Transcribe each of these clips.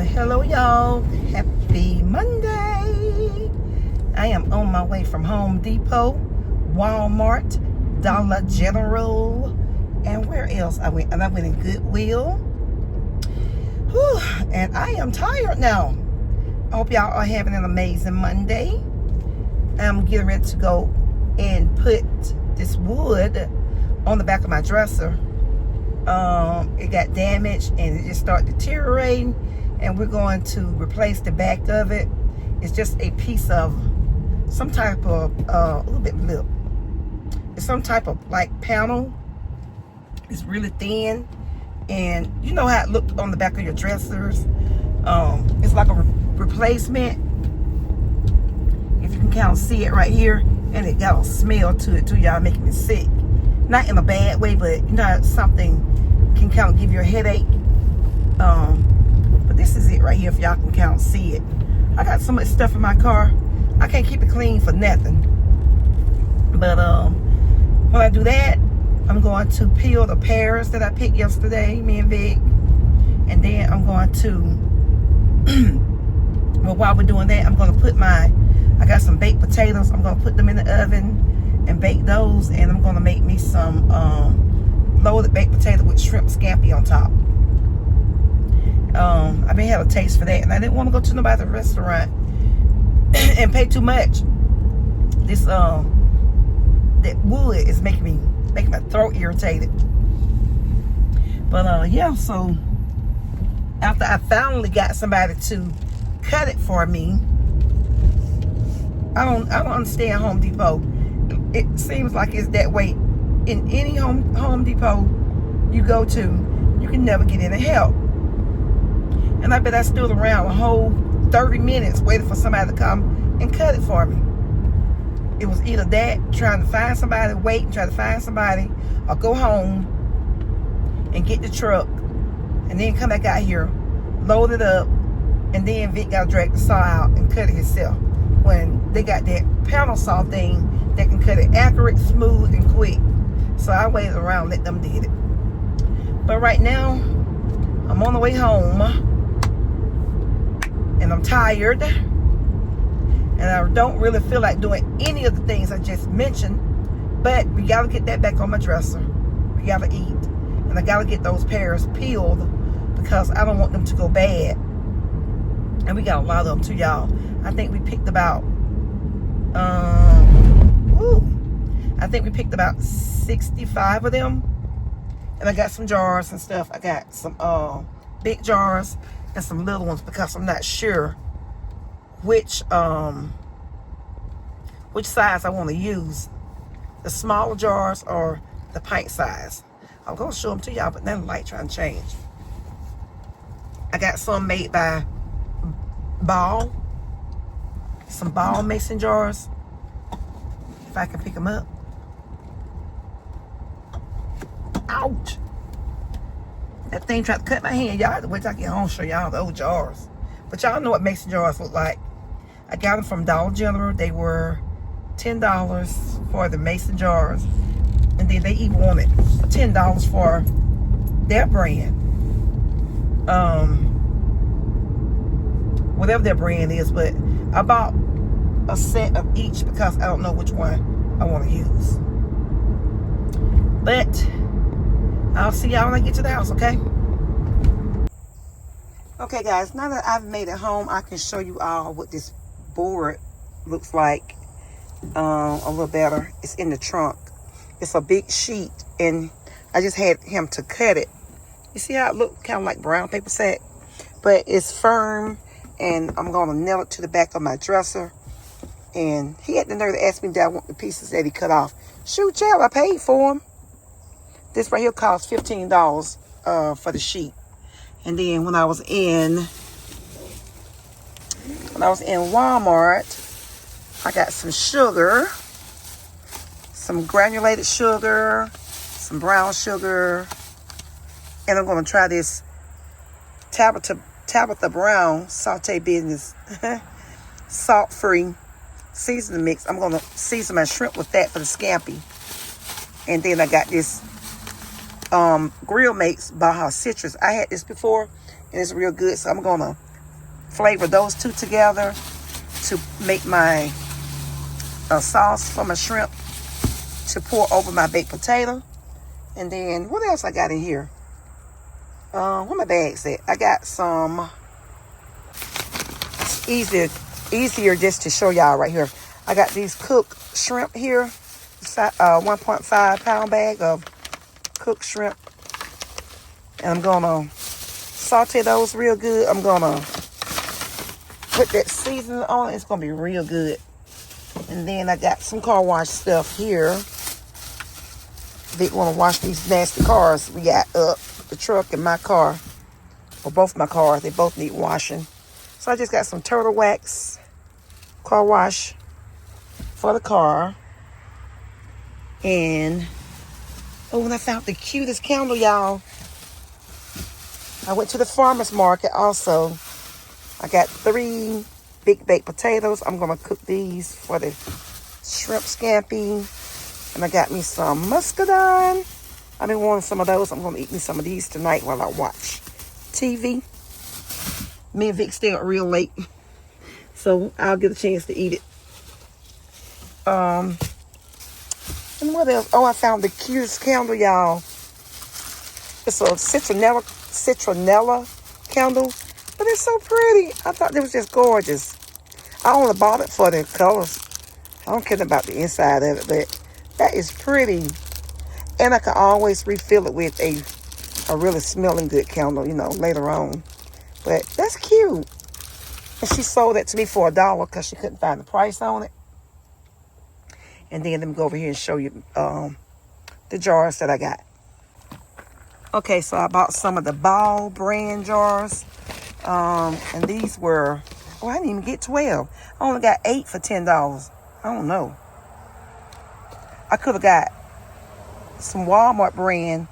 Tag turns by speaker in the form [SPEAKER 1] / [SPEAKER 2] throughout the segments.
[SPEAKER 1] Hello y'all, happy Monday. I am on my way from Home Depot, Walmart, Dollar General, and where else I went? And I went in Goodwill. Whew, and I am tired now. I hope y'all are having an amazing Monday. I'm getting ready to go and put this wood on the back of my dresser. It got damaged and it just started deteriorating, and we're going to replace the back of it. It's just a piece of some type of a little bit lip. It's some type of like panel. It's really thin, and you know how it looked on the back of your dressers. It's like a replacement. If you can kind of see it right here, and it got a smell to it too, y'all, making me sick. Not in a bad way, but you know, something can kind of give you a headache. But this is it right here, if y'all can kind of see it. I got so much stuff in my car, I can't keep it clean for nothing. But when I do that, I'm going to peel the pears that I picked yesterday, me and Vic. And then I'm going to, well, while we're doing that, I'm going to put I got some baked potatoes. I'm going to put them in the oven and bake those, and I'm gonna make me some loaded baked potato with shrimp scampi on top. I've been having a taste for that, and I didn't want to go to nobody's restaurant and pay too much. This that wood is making my throat irritated. But yeah, so after I finally got somebody to cut it for me, I don't understand Home Depot. It seems like it's that way in any Home Depot you go to. You can never get any help. And I bet I stood around a whole 30 minutes waiting for somebody to come and cut it for me. It was either that, trying to find somebody, wait and try to find somebody, or go home and get the truck and then come back out here, load it up, and then Vic got to drag the saw out and cut it himself. When they got that panel saw thing that can cut it accurate, smooth, and quick. So I waited around, let them did it. But right now, I'm on the way home, and I'm tired, and I don't really feel like doing any of the things I just mentioned. But we gotta get that back on my dresser. We gotta eat, and I gotta get those pears peeled because I don't want them to go bad. And we got a lot of them too, y'all. I think we picked about, I think we picked about 65 of them. And I got some jars and stuff. I got some big jars and some little ones because I'm not sure which size I want to use. The smaller jars or the pint size. I'm going to show them to y'all, but now the light trying to change. I got some made by Ball. Some Ball mason jars. If I can pick them up. Ouch. That thing tried to cut my hand. Y'all have to wait till I get home and show y'all the old jars. But y'all know what mason jars look like. I got them from Dollar General. They were $10 for the mason jars. And then they even wanted $10 for their brand. Whatever their brand is, but I bought a set of each because I don't know which one I want to use. But I'll see y'all when I get to the house, okay? Okay, guys, now that I've made it home, I can show you all what this board looks like a little better. It's in the trunk. It's a big sheet, and I just had him to cut it. You see how it looks kind of like brown paper sack? But it's firm, and I'm going to nail it to the back of my dresser. And he had the nerve to ask me, did I want the pieces that he cut off? Shoot, child, I paid for them. This right here cost $15 for the sheet. And then when I was in Walmart, I got some sugar, some granulated sugar, some brown sugar, and I'm going to try this Tabitha Brown saute business salt-free seasoning mix. I'm going to season my shrimp with that for the scampi. And then I got this Grill Mates Baja Citrus. I had this before, and it's real good. So I'm going to flavor those two together to make my sauce for my shrimp to pour over my baked potato. And then what else I got in here? Where my bags at? I got some. It's easier just to show y'all right here. I got these cooked shrimp here. 1.5 pound bag of cooked shrimp. And I'm gonna saute those real good. I'm gonna put that seasoning on it. It's gonna be real good. And then I got some car wash stuff here. They want to wash these nasty cars we got up. The truck and my car, or both my cars, they both need washing. So I just got some turtle wax car wash for the car. And oh, and I found the cutest candle, y'all. I went to the farmer's market also. I got 3 big baked potatoes. I'm gonna cook these for the shrimp scampi. And I got me some muscadine. I've been wanting some of those. I'm going to eat me some of these tonight while I watch TV. Me and Vic stay up real late, so I'll get a chance to eat it. And what else? Oh, I found the cutest candle, y'all. It's a citronella candle, but it's so pretty. I thought it was just gorgeous. I only bought it for the colors. I don't care about the inside of it, but that is pretty. And I can always refill it with a really smelling good candle, you know, later on. But that's cute. And she sold that to me for $1 because she couldn't find the price on it. And then let me go over here and show you the jars that I got. Okay, so I bought some of the Ball brand jars. And these were, oh, I didn't even get 12. I only got 8 for $10. I don't know. I could have got some Walmart brand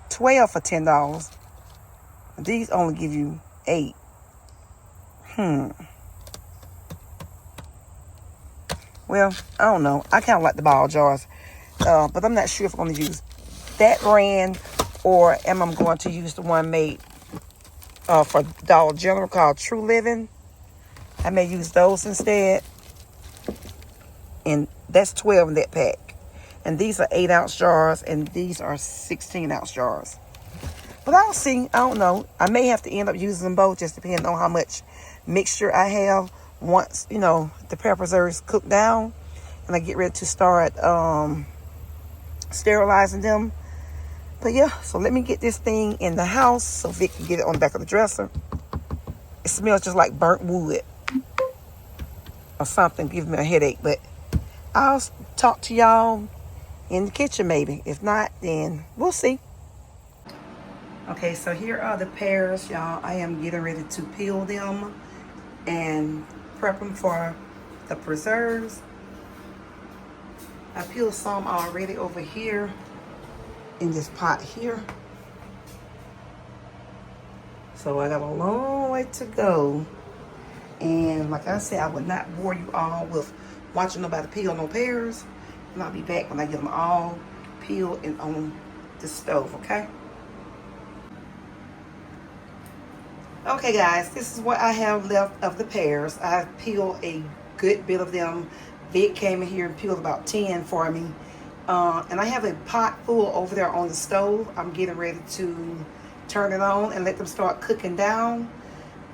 [SPEAKER 1] 12 for $10. These only give you 8. Well, I don't know. I kind of like the Ball jars. But I'm not sure if I'm going to use that brand or am I going to use the one made for Dollar General called True Living. I may use those instead. And that's 12 in that pack. And these are 8-ounce jars, and these are 16-ounce jars. But I'll see. I don't know. I may have to end up using them both, just depending on how much mixture I have once, you know, the pear preserves cook down and I get ready to start sterilizing them. But yeah, so let me get this thing in the house so Vic can get it on the back of the dresser. It smells just like burnt wood or something, giving me a headache. But I'll talk to y'all in the kitchen maybe. If not, then we'll see. Okay, so here are the pears, y'all. I am getting ready to peel them and prep them for the preserves. I peeled some already over here in this pot here. So I got a long way to go. And like I said, I would not bore you all with watching nobody peel no pears. And I'll be back when I get them all peeled and on the stove, okay? Okay guys, this is what I have left of the pears. I peeled a good bit of them. Vic came in here and peeled about 10 for me. And I have a pot full over there on the stove. I'm getting ready to turn it on and let them start cooking down.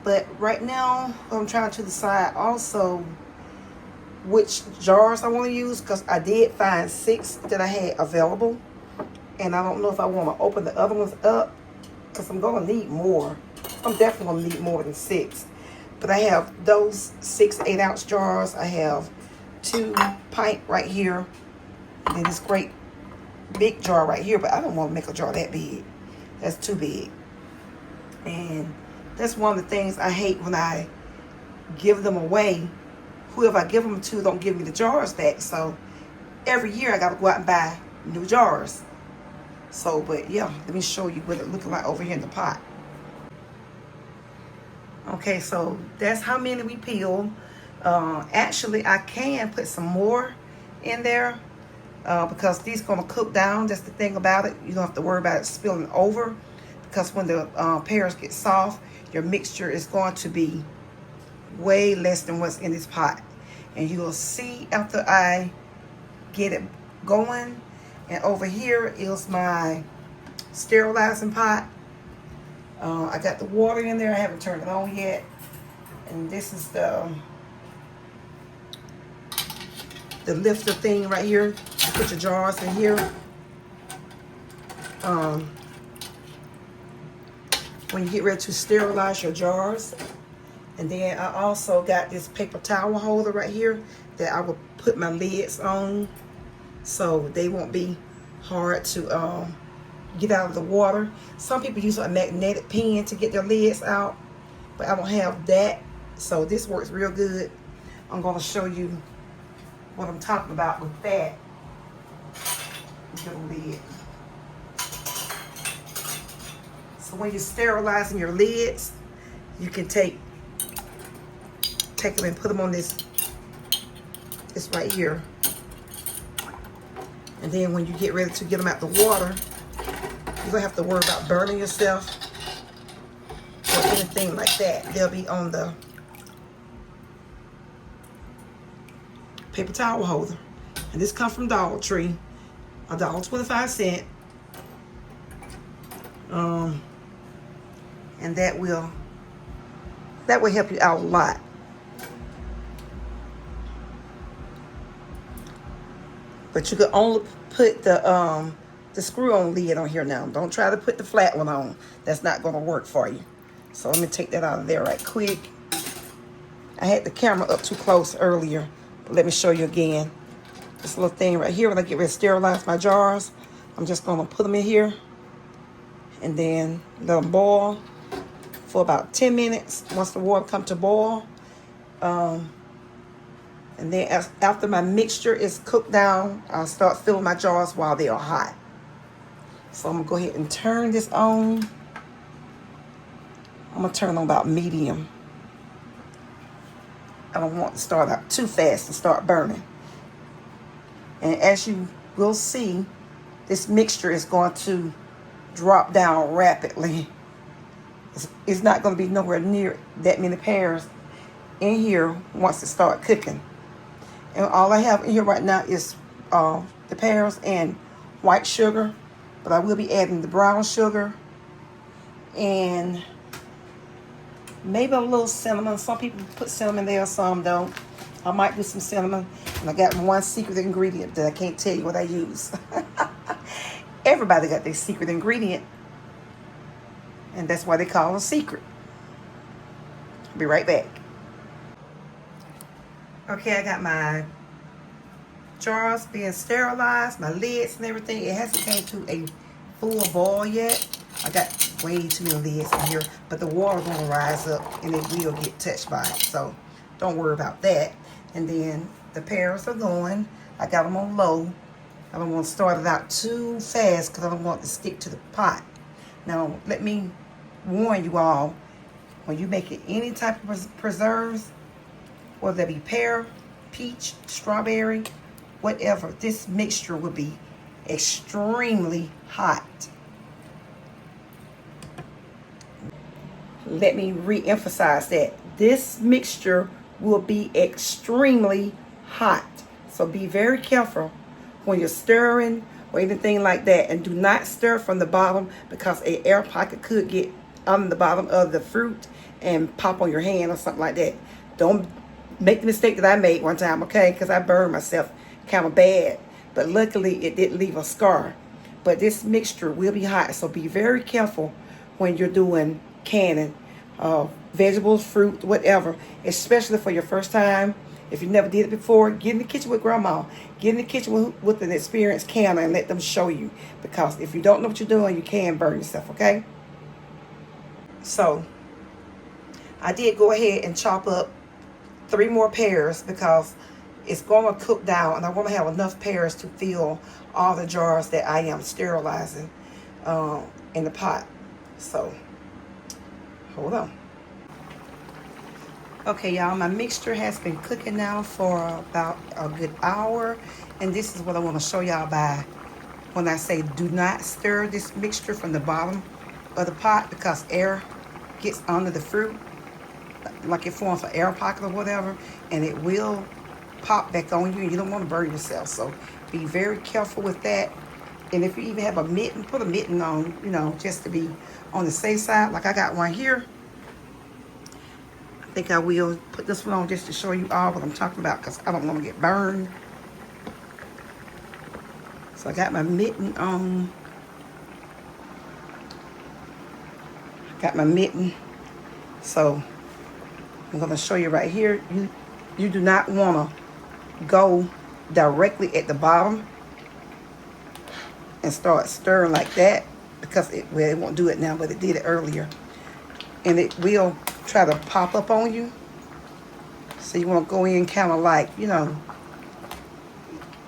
[SPEAKER 1] But right now, I'm trying to decide also which jars I want to use, because I did find 6 that I had available. And I don't know if I want to open the other ones up, because I'm going to need more. I'm definitely going to need more than 6. But I have those 6 8-ounce jars. I have 2 pint right here. And then this great big jar right here. But I don't want to make a jar that big. That's too big. And that's one of the things I hate when I give them away. Whoever I give them to don't give me the jars back. So every year I got to go out and buy new jars. So, but yeah, let me show you what it looking like over here in the pot. Okay, so that's how many we peeled. Actually, I can put some more in there because these going to cook down. That's the thing about it. You don't have to worry about it spilling over, because when the pears get soft, your mixture is going to be way less than what's in this pot. And you'll see after I get it going. And over here is my sterilizing pot. I got the water in there. I haven't turned it on yet. And this is the lifter thing right here. You put your jars in here. When you get ready to sterilize your jars. And then I also got this paper towel holder right here that I will put my lids on so they won't be hard to get out of the water. Some people use a magnetic pen to get their lids out, but I don't have that. So this works real good. I'm going to show you what I'm talking about with that. Little lid. So when you're sterilizing your lids, you can take them and put them on this right here. And then when you get ready to get them out the water, you don't have to worry about burning yourself or anything like that. They'll be on the paper towel holder. And this comes from Dollar Tree, $1.25. And that will help you out a lot. But you can only put the screw-on lid on here now. Don't try to put the flat one on. That's not going to work for you. So let me take that out of there right quick. I had the camera up too close earlier. But let me show you again. This little thing right here, when I get ready to sterilize my jars, I'm just going to put them in here. And then let them boil for about 10 minutes. Once the water comes to boil. And then after my mixture is cooked down, I'll start filling my jars while they are hot. So I'm going to go ahead and turn this on. I'm going to turn on about medium. I don't want to start out too fast and start burning. And as you will see, this mixture is going to drop down rapidly. It's not going to be nowhere near that many pears in here once it starts cooking. And all I have in here right now is the pears and white sugar. But I will be adding the brown sugar and maybe a little cinnamon. Some people put cinnamon there, some don't. I might do some cinnamon. And I got one secret ingredient that I can't tell you what I use. Everybody got their secret ingredient. And that's why they call it a secret. I'll be right back. Okay, I got my jars being sterilized, my lids and everything. It hasn't came to a full boil yet. I got way too many lids in here, but the water going to rise up and it will get touched by it. So don't worry about that. And then the pears are going. I got them on low. I don't want to start it out too fast because I don't want it to stick to the pot. Now, let me warn you all, when you make it any type of preserves, whether that be pear, peach, strawberry, whatever, this mixture will be extremely hot. Let me re-emphasize that. This mixture will be extremely hot. So be very careful when you're stirring or anything like that. And do not stir from the bottom because an air pocket could get on the bottom of the fruit and pop on your hand or something like that. Don't make the mistake that I made one time, okay? Because I burned myself kind of bad. But luckily, it didn't leave a scar. But this mixture will be hot. So be very careful when you're doing canning. Vegetables, fruit, whatever. Especially for your first time. If you never did it before, get in the kitchen with grandma. Get in the kitchen with an experienced canner and let them show you. Because if you don't know what you're doing, you can burn yourself, okay? So, I did go ahead and chop up 3 more pears because it's going to cook down and I want to have enough pears to fill all the jars that I am sterilizing in the pot. So, hold on. Okay, y'all, my mixture has been cooking now for about a good hour. And this is what I want to show y'all by when I say do not stir this mixture from the bottom of the pot because air gets under the fruit. like it forms an air pocket or whatever, and it will pop back on you, and you don't want to burn yourself. So be very careful with that. And if you even have a mitten, put a mitten on, you know, just to be on the safe side. Like I got one here. I think I will put this one on just to show you all what I'm talking about, because I don't want to get burned. So I got my mitten on. Got my mitten. So I'm going to show you right here. You do not want to go directly at the bottom and start stirring like that, because it won't do it now, but it did it earlier. And it will try to pop up on you. So you want to go in kind of like, you know,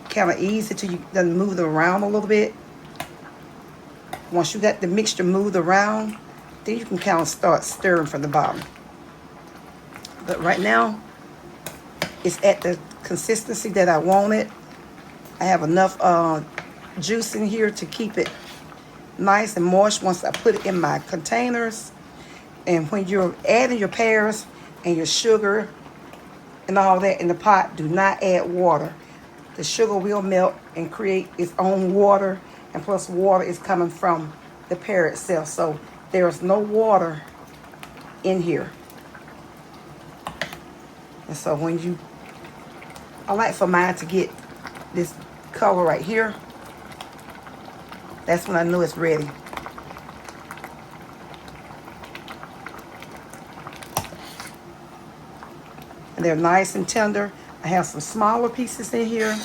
[SPEAKER 1] kind of ease it till you then move it around a little bit. Once you got the mixture moved around, then you can kind of start stirring from the bottom. But right now, it's at the consistency that I want it. I have enough juice in here to keep it nice and moist once I put it in my containers. And when you're adding your pears and your sugar and all that in the pot, do not add water. The sugar will melt and create its own water, and plus water is coming from the pear itself. So there's no water in here. And so when I like for mine to get this color right here, that's when I know it's ready. And they're nice and tender. I have some smaller pieces in here,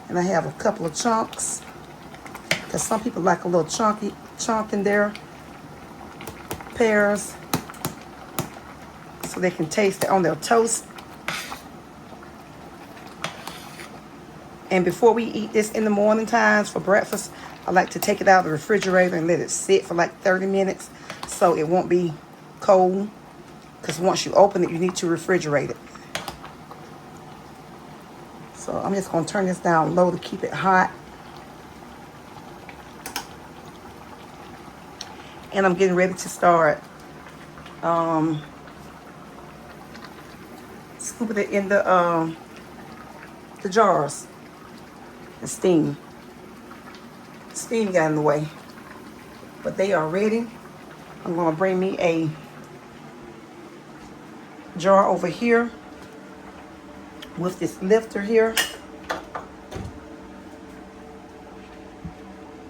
[SPEAKER 1] and I have a couple of chunks, because some people like a little chunk in their pears, so they can taste it on their toast. And before we eat this in the morning times for breakfast, I like to take it out of the refrigerator and let it sit for like 30 minutes so it won't be cold, because once you open it, you need to refrigerate it. So I'm just going to turn this down low to keep it hot. And I'm getting ready to start scooping it in the jars. The steam got in the way, but they are ready. I'm going to bring me a jar over here with this lifter here,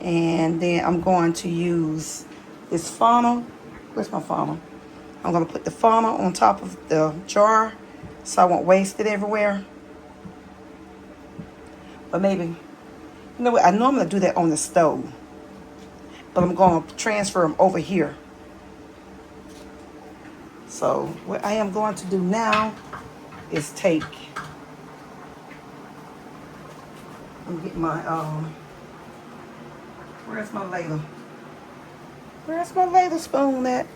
[SPEAKER 1] and then I'm going to use this funnel. Where's my funnel? I'm going to put the funnel on top of the jar so I won't waste it everywhere. But maybe, you know what, I normally do that on the stove, but I'm going to transfer them over here. So what I am going to do now is take, I'm getting my, where's my ladle? Where's my ladle spoon at?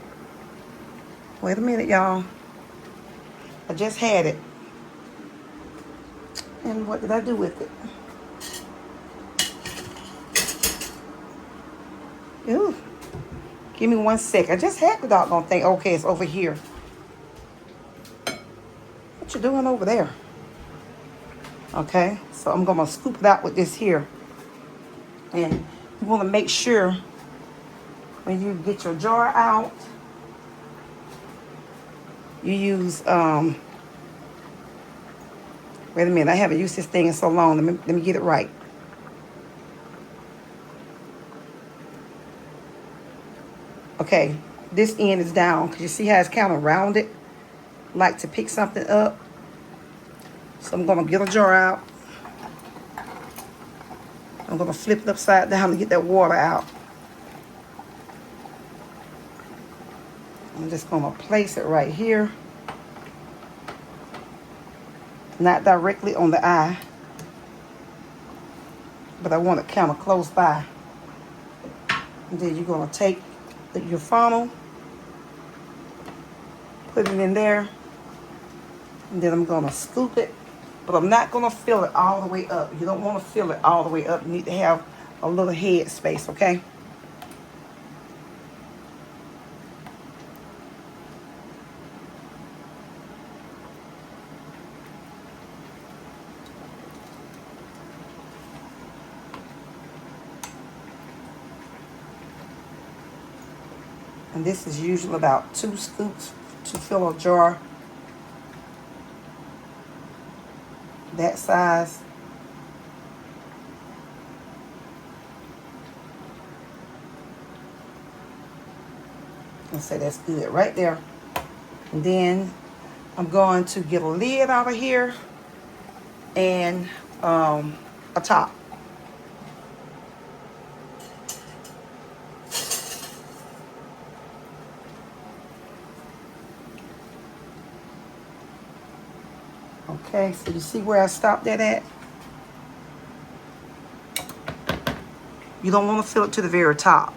[SPEAKER 1] Wait a minute, y'all. I just had it. And what did I do with it? Ooh. Give me 1 sec. I just had the doggone thing. Okay, it's over here. What you doing over there? Okay, so I'm going to scoop it out with this here. And you want to make sure when you get your jar out, you use, wait a minute, I haven't used this thing in so long. Let me get it right. Okay, this end is down, because you see how it's kind of rounded, like to pick something up. So I'm going to get a jar out. I'm going to flip it upside down to get that water out. I'm just going to place it right here. Not directly on the eye, but I want it kind of close by. And then you're going to take your funnel, put it in there, and then I'm going to scoop it, but I'm not going to fill it all the way up. You don't want to fill it all the way up. You need to have a little head space, okay? And this is usually about 2 scoops to fill a jar that size. And say that's good right there. And then I'm going to get a lid out of here and a top. Okay, so you see where I stopped that at? You don't want to fill it to the very top.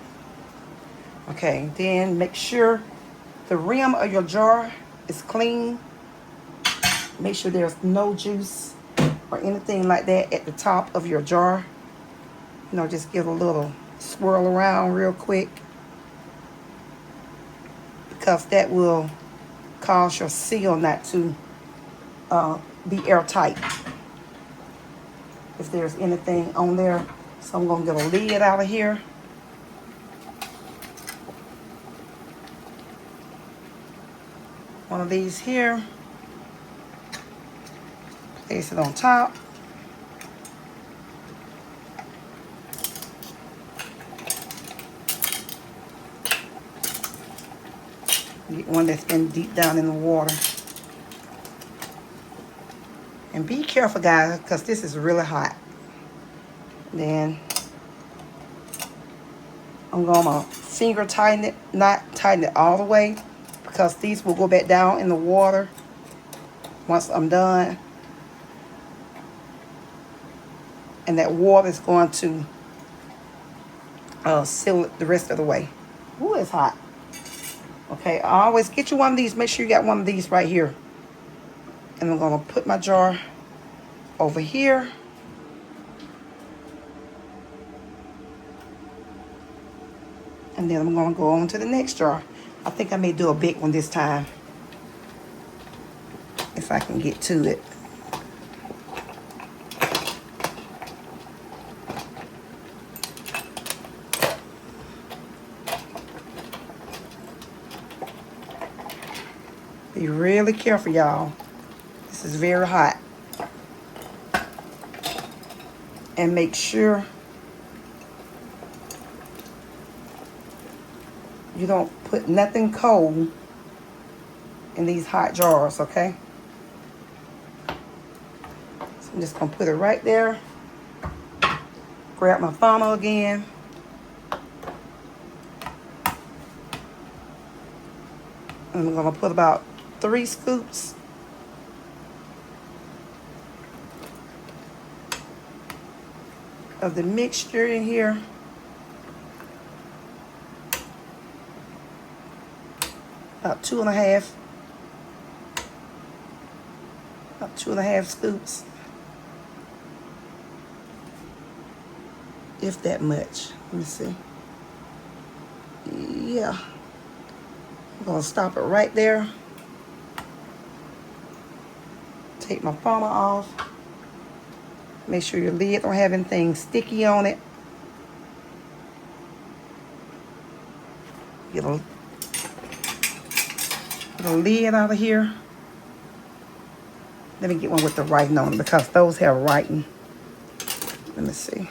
[SPEAKER 1] Okay, then make sure the rim of your jar is clean. Make sure there's no juice or anything like that at the top of your jar. You know, just give a little swirl around real quick, because that will cause your seal not to be airtight if there's anything on there. So I'm going to get a lid out of here. One of these here. Place it on top. Get one that's been deep down in the water. And be careful, guys, because this is really hot. Then I'm going to finger tighten it, not tighten it all the way, because these will go back down in the water once I'm done. And that water is going to seal it the rest of the way. Ooh, it's hot. Okay, always get you one of these. Make sure you got one of these right here. And I'm going to put my jar over here. And then I'm going to go on to the next jar. I think I may do a big one this time, if I can get to it. Be really careful, y'all. This is very hot. And make sure you don't put nothing cold in these hot jars, okay? So I'm just gonna put it right there. Grab my funnel again. And I'm gonna put about 3 scoops. Of the mixture in here. About 2.5. About 2.5 scoops. If that much. Let me see. Yeah. I'm gonna stop it right there. Take my funnel off. Make sure your lid don't have anything sticky on it. Get a lid out of here. Let me get one with the writing on it, because those have writing. Let me see.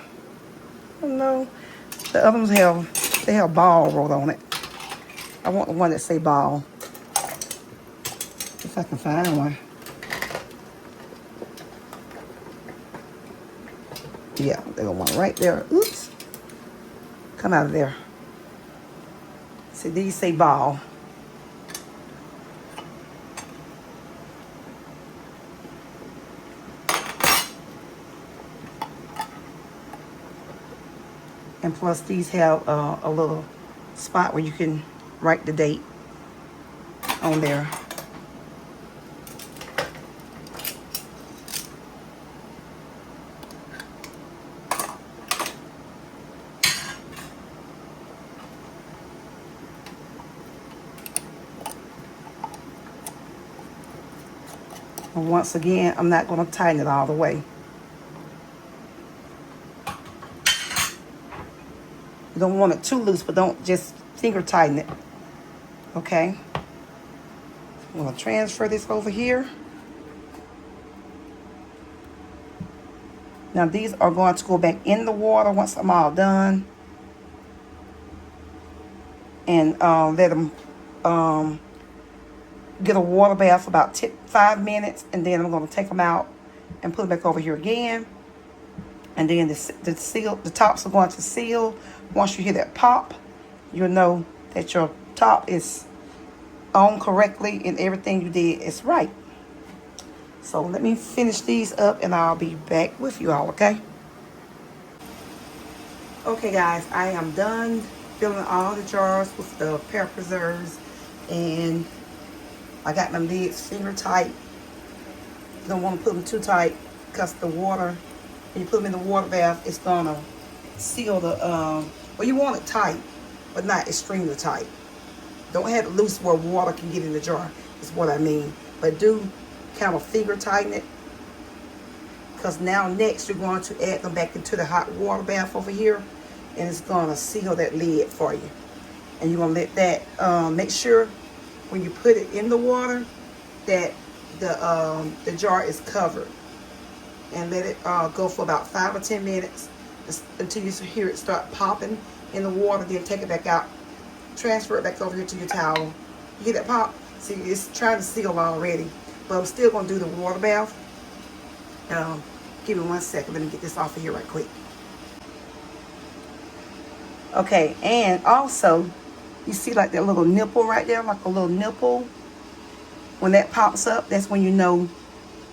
[SPEAKER 1] Oh no, the other ones have ball wrote on it. I want the one that say ball. If I can find one. Yeah, there's one right there. Oops. Come out of there. See, these say ball. And plus these have a little spot where you can write the date on there. And once again, I'm not going to tighten it all the way. You don't want it too loose, but don't just finger tighten it. Okay. I'm going to transfer this over here. Now these are going to go back in the water once I'm all done. And let them get a water bath for about 5 minutes. And then I'm going to take them out and put them back over here again. And then the tops are going to seal. Once you hear that pop, you'll know that your top is on correctly and everything you did is right. So let me finish these up and I'll be back with you all, okay? Okay guys, I am done filling all the jars with the pear preserves, and I got my lids finger tight. You don't want to put them too tight because the water, when you put them in the water bath, it's gonna seal the, well, you want it tight, but not extremely tight. Don't have it loose where water can get in the jar, is what I mean. But do kind of finger tighten it, because now next you're going to add them back into the hot water bath over here, and it's gonna seal that lid for you. And you're gonna let that, make sure when you put it in the water that the jar is covered, and let it go for about 5 or 10 minutes until you hear it start popping in the water. Then take it back out, transfer it back over here to your towel. You hear that pop? See, it's trying to seal already, but I'm still gonna do the water bath. Give me 1 second. Let me get this off of here right quick. Okay, and also, you see like that little nipple right there, like a little nipple? When that pops up, that's when you know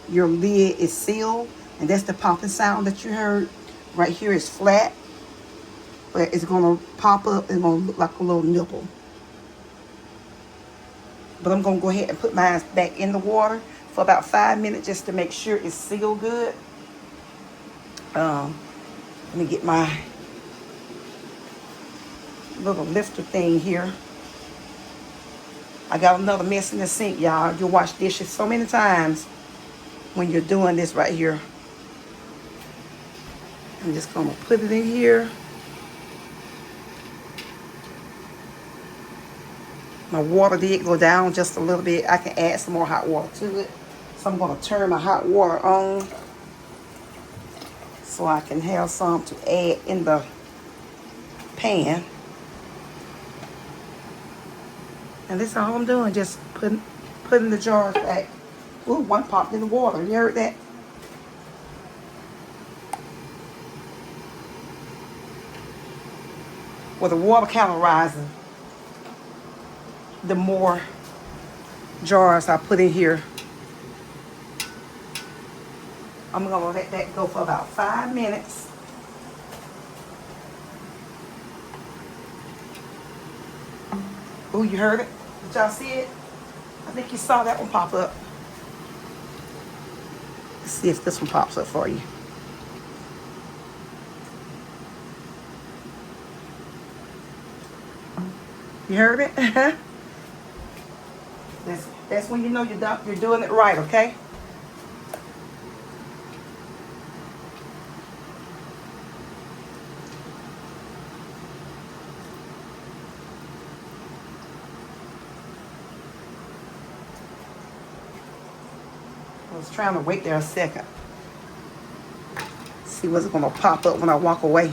[SPEAKER 1] your lid is sealed. And that's the popping sound that you heard. Right here is flat, but it's gonna pop up and gonna look like a little nipple. But I'm gonna go ahead and put mine back in the water for about 5 minutes just to make sure it's sealed good. Let me get my little lifter thing here. I got another mess in the sink, y'all. You wash dishes so many times when you're doing this right here. I'm just gonna put it in here. My water did go down just a little bit. I can add some more hot water to it. So I'm gonna turn my hot water on so I can have some to add in the pan. And this is all I'm doing, just putting the jars back. Ooh, one popped in the water. You heard that? Well, the water kind of rising, the more jars I put in here. I'm gonna let that go for about 5 minutes. Ooh, you heard it? Did y'all see it? I think you saw that one pop up. Let's see if this one pops up for you. You heard it? That's when you know you're doing it right, okay? I was trying to wait there a second. See what's gonna pop up when I walk away.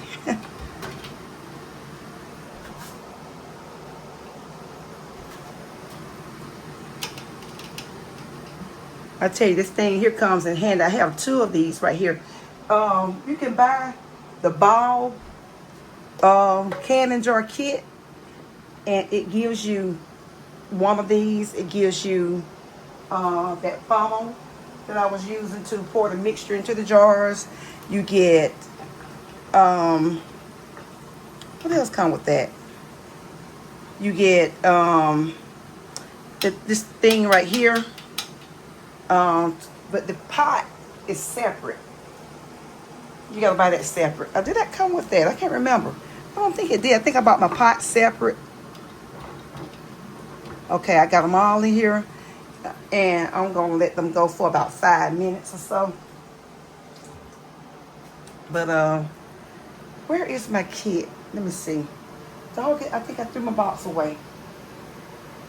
[SPEAKER 1] I tell you, this thing here comes in handy. I have 2 of these right here. You can buy the ball canning jar kit, and it gives you one of these. It gives you that funnel that I was using to pour the mixture into the jars. You get what else come with that? You get this thing right here. But the pot is separate. You gotta buy that separate. Did that come with that? I can't remember. I don't think it did. I think I bought my pot separate. Okay, I got them all in here, and I'm gonna let them go for about 5 minutes or so. But where is my kit? Let me see. Dog, I think I threw my box away.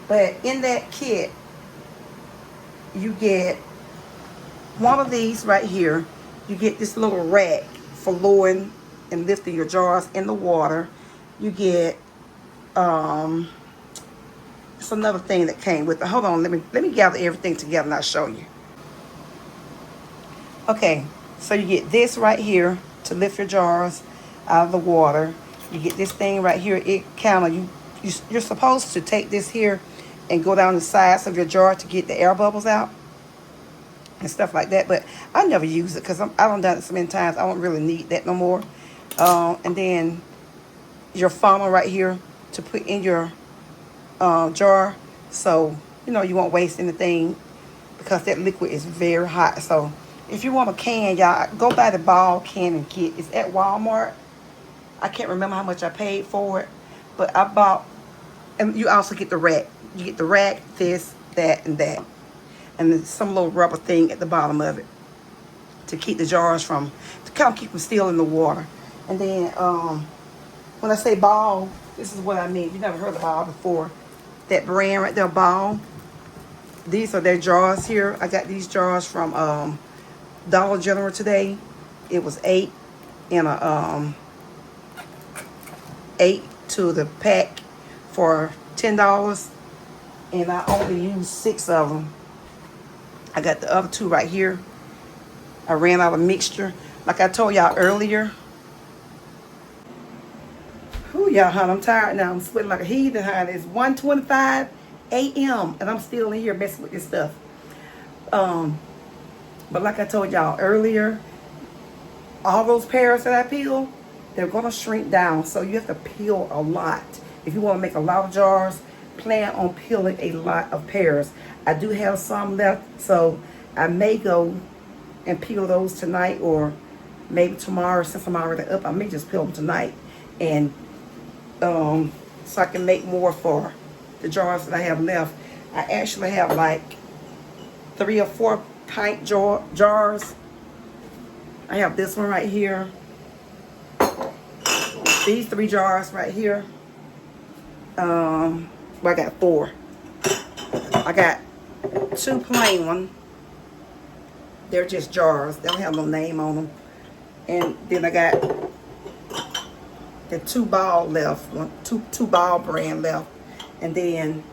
[SPEAKER 1] But in that kit, you get one of these right here. You get this little rack for lowering and lifting your jars in the water. You get it's another thing that came with it. Hold on, let me gather everything together and I'll show you. Okay, so you get this right here to lift your jars out of the water. You get this thing right here. It kind of you're supposed to take this here and go down the sides of your jar to get the air bubbles out and stuff like that. But I never use it because I don't done it so many times. I don't really need that no more. And then your funnel right here to put in your jar, so you know you won't waste anything because that liquid is very hot. So if you want a can, y'all, go buy the ball canning kit. It's at Walmart. I can't remember how much I paid for it, but I bought, and you also get the rack. You get the rack, this, that, and that. And there's some little rubber thing at the bottom of it to keep the jars from, to kind of keep them still in the water. And then when I say Ball, this is what I mean. You never heard of Ball before. That brand right there, Ball. These are their jars here. I got these jars from Dollar General today. It was 8 in a 8 to the pack for $10, and I only used 6 of them. I got the other 2 right here. I ran out of mixture. Like I told y'all earlier. Ooh, y'all, honey, I'm tired now. I'm sweating like a heathen, honey. It's 1:25 a.m. and I'm still in here messing with this stuff. But like I told y'all earlier, all those pears that I peel, they're going to shrink down. So you have to peel a lot. If you want to make a lot of jars, plan on peeling a lot of pears. I do have some left, so I may go and peel those tonight, or maybe tomorrow. Since I'm already up, I may just peel them tonight, and so I can make more for the jars that I have left. I actually have like 3 or 4 pint jars. I have this one right here, these 3 jars right here. Well, I got 4. I got 2 plain ones. They're just jars. They don't have no name on them. And then I got the 2 ball left. Two ball brand left. And then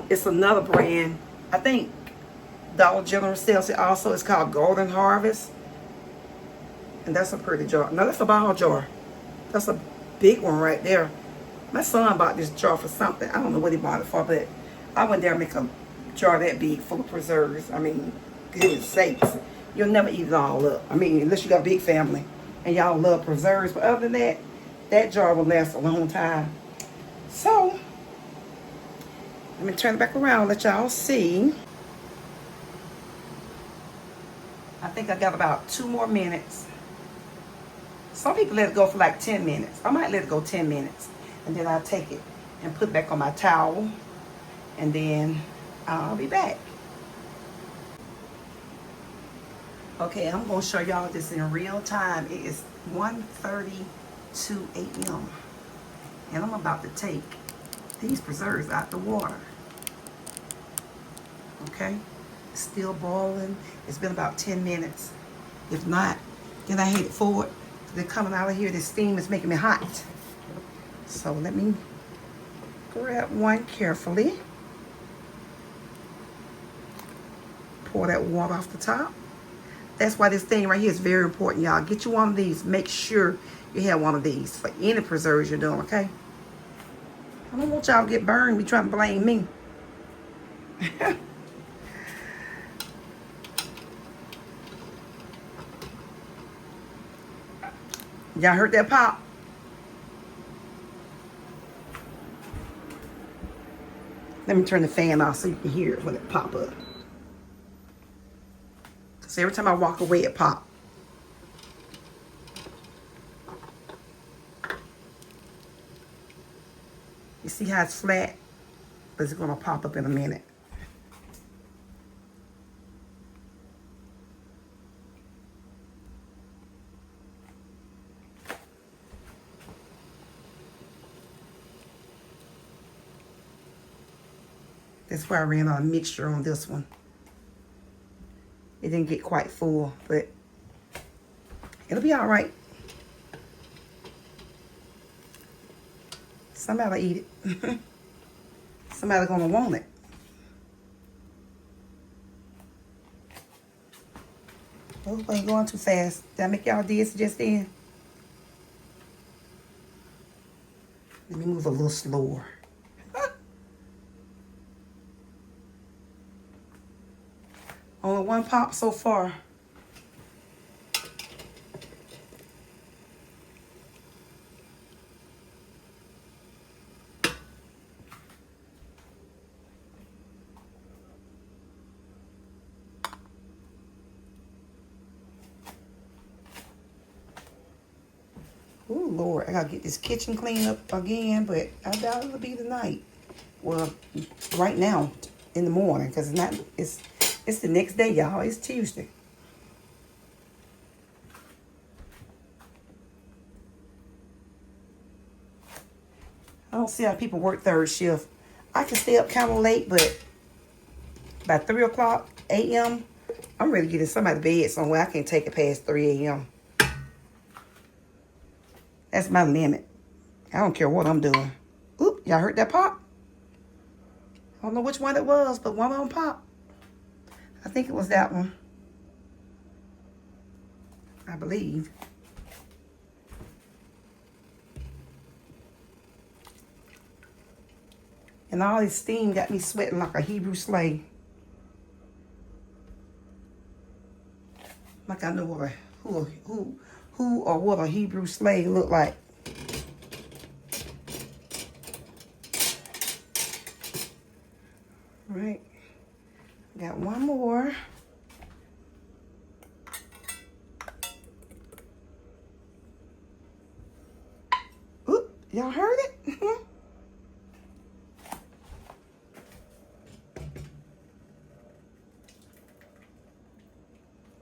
[SPEAKER 1] it's another brand. I think Dollar General sells it also. It's called Golden Harvest. And that's a pretty jar. No, that's a ball jar. That's a big one right there. My son bought this jar for something. I don't know what he bought it for, but I went there and make a jar that big full of preserves. I mean, goodness sakes. You'll never eat it all up. I mean, unless you got a big family and y'all love preserves. But other than that, that jar will last a long time. So, let me turn it back around and let y'all see. I think I got about 2 more minutes. Some people let it go for like 10 minutes. I might let it go 10 minutes. And then I'll take it and put it back on my towel. And then I'll be back. Okay, I'm going to show y'all this in real time. It is 1:32 a.m. And I'm about to take these preserves out the water. Okay? It's still boiling. It's been about 10 minutes. If not, then I hate it forward. They're coming out of here. This steam is making me hot. So let me grab one carefully. Pour that water off the top. That's why this thing right here is very important, y'all. Get you one of these. Make sure you have one of these for any preserves you're doing, okay? I don't want y'all to get burned. Be trying to blame me. Y'all heard that pop? Let me turn the fan off so you can hear it when it pop up. Because every time I walk away, it pop. You see how it's flat? But it's going to pop up in a minute. That's why I ran out of mixture on this one. It didn't get quite full, but it'll be all right. Somebody'll eat it. Somebody's gonna want it. Oh, ain't going too fast. Did I make y'all dizzy just then? Let me move a little slower. Only one pop so far. Oh Lord, I gotta get this kitchen cleaned up again, but I doubt it'll be tonight. Well, right now in the morning, because it's not. It's the next day, y'all. It's Tuesday. I don't see how people work third shift. I can stay up kind of late, but by 3 o'clock a.m., I'm ready to get in somebody's bed somewhere. I can't take it past 3 a.m. That's my limit. I don't care what I'm doing. Oop, y'all heard that pop? I don't know which one it was, but one of them popped. I think it was that one. I believe. And all this steam got me sweating like a Hebrew slave. Like I know what who or what a Hebrew slave look like. Right. Got one more. Oop, y'all heard it?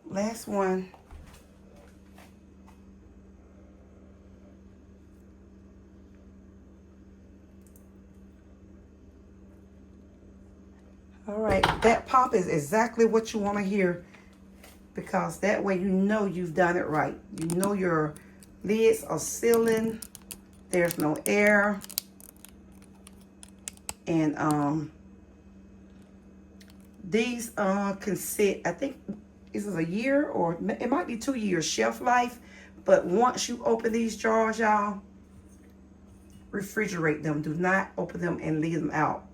[SPEAKER 1] Last one. All right, that pop is exactly what you want to hear, because that way you know you've done it right. You know your lids are sealing. There's no air. And these can sit, I think this is a year, or it might be 2 years shelf life. But once you open these jars, y'all, refrigerate them. Do not open them and leave them out,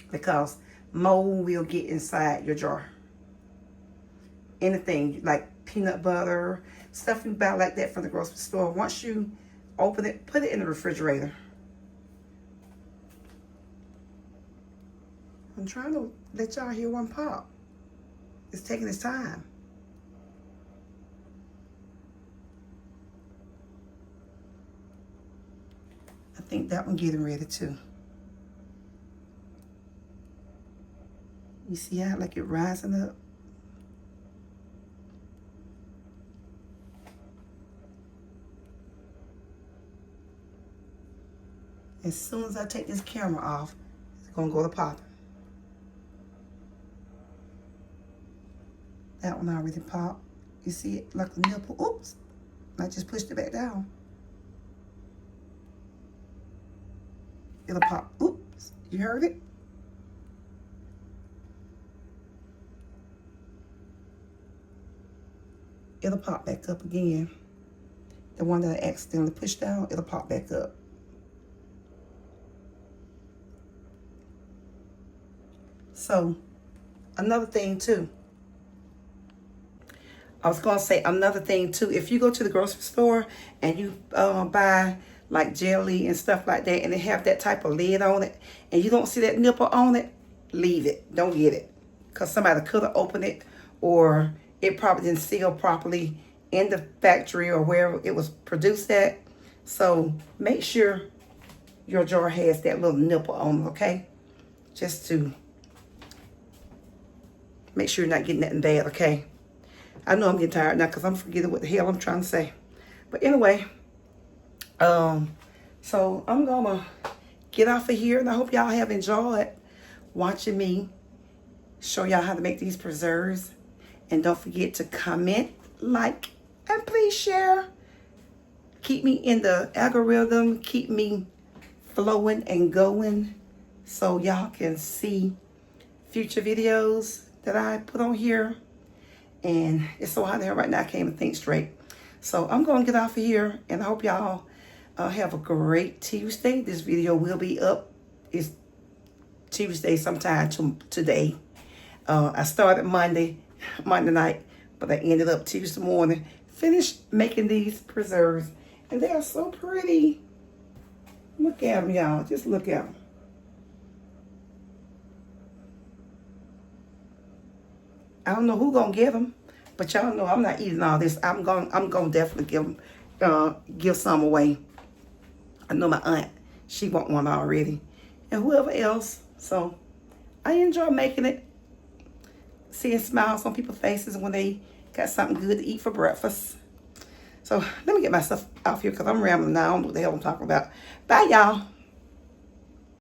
[SPEAKER 1] because mold will get inside your jar. Anything like peanut butter, stuff you buy like that from the grocery store, once you open it, put it in the refrigerator. I'm trying to let y'all hear one pop. It's taking its time. I think that one getting ready too. You see how like it rising up? As soon as I take this camera off, it's gonna go to popping. That one already popped. You see it like a nipple? Oops, I just pushed it back down. It'll pop. Oops, you heard it? It'll pop back up again. The one that I accidentally pushed down, it'll pop back up. So, another thing too. I was gonna say another thing too. If you go to the grocery store and you buy like jelly and stuff like that, and they have that type of lid on it, and you don't see that nipple on it, leave it. Don't get it, because somebody could have opened it, or it probably didn't seal properly in the factory or wherever it was produced at. So make sure your jar has that little nipple on it, okay? Just to make sure you're not getting nothing bad, okay? I know I'm getting tired now because I'm forgetting what the hell I'm trying to say. But anyway, so I'm gonna get off of here, and I hope y'all have enjoyed watching me show y'all how to make these preserves. And don't forget to comment, like, and please share. Keep me in the algorithm. Keep me flowing and going so y'all can see future videos that I put on here. And it's so hot here right now, I can't even think straight. So I'm going to get off of here, and I hope y'all have a great Tuesday. This video will be up. It's Tuesday sometime today. I started Monday night, but I ended up Tuesday morning. Finished making these preserves, and they are so pretty. Look at them, y'all. Just look at them. I don't know who gonna get them, but y'all know I'm not eating all this. I'm gonna definitely give some away. I know my aunt, she want one already, and whoever else. So I enjoy making it, seeing smiles on people's faces when they got something good to eat for breakfast. So let me get myself off here because I'm rambling now. I don't know what the hell I'm talking about. Bye, y'all.